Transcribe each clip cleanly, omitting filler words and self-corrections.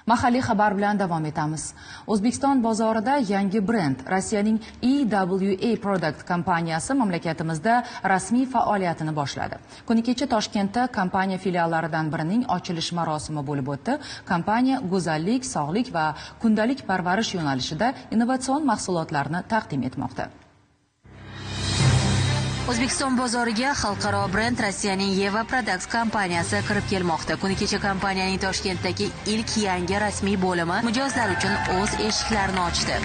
Mahalliy xabar bilan davom etamiz. O'zbekiston bozorida yangi brend Rossiyaning EWA Product kompaniyasi mamlakatimizda rasmiy faoliyatini boshladi. Kuni kecha Toshkentda kompaniya filiallaridan birining ochilish marosimi bo'lib o'tdi. Kompaniya go'zallik, sog'lik va kundalik parvarish yo'nalishida innovatsion mahsulotlarni taqdim etmoqda. O'zbekiston bozoriga xalqaro brend Rossiyaning EWA Products kompaniyasi kirib kelmoqda. Kuni kecha kompaniyaning Toshkentdagi ilk yangi rasmiy bo'limi mijozlar uchun o'z eshiklarini ochdi.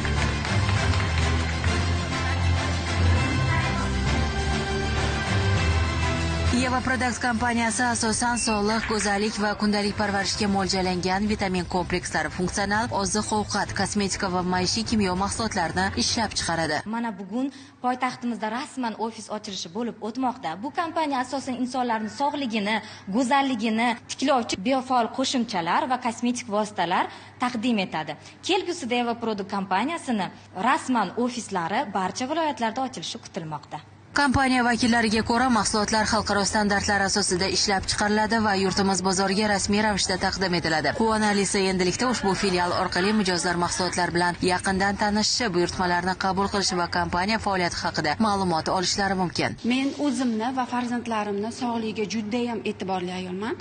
EWA Products kompaniyasi asosan sog'liq, go'zallik va kundalik parvarishga mo'ljallangan vitamin komplekslari, funksional oziq-ovqat, kosmetika va maishiy kimyo mahsulotlarini ishlab chiqaradi. Mana bugun poytaxtimizda rasman ofis ochilishi bo'lib o'tmoqda. Bu kompaniya asosan insonlarning sog'ligini, go'zalligini tiklovchi biofaol qo'shimchalar va kosmetik vositalar taqdim etadi. Kelgusida EWA Product kompaniyasini rasman ofislari barcha viloyatlarda ochilishi kutilmoqda. Kompaniya vakillariga ko'ra, mahsulotlar xalqaro standartlar asosida ishlab chiqariladi va yurtimiz bozoriga rasmiy ravishda taqdim etiladi. Quvonarlisi, endilikda ushbu filial orqali mijozlar mahsulotlar bilan yaqindan tanishishi, buyurtmalarni qabul qilishi va kompaniya faoliyati haqida ma'lumot olishlari mumkin. Men o'zimni va farzandlarimni sog'ligiga juda ham e'tiborli ayolman.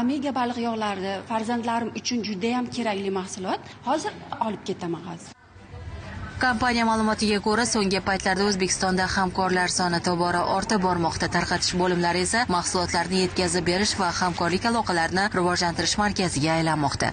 Omega baliq yog'lari farzandlarim uchun juda ham kerakli mahsulot. Hozir olib ketaman hozir. Kompaniya ma'lumotiga ko'ra, so'nggi paytlarda O'zbekistonda hamkorlar soni tobora ortib bormoqda. Tarqatish bo'limlari esa mahsulotlarni yetkazib berish va hamkorlik aloqalarini rivojlantirish markaziga aylanmoqda.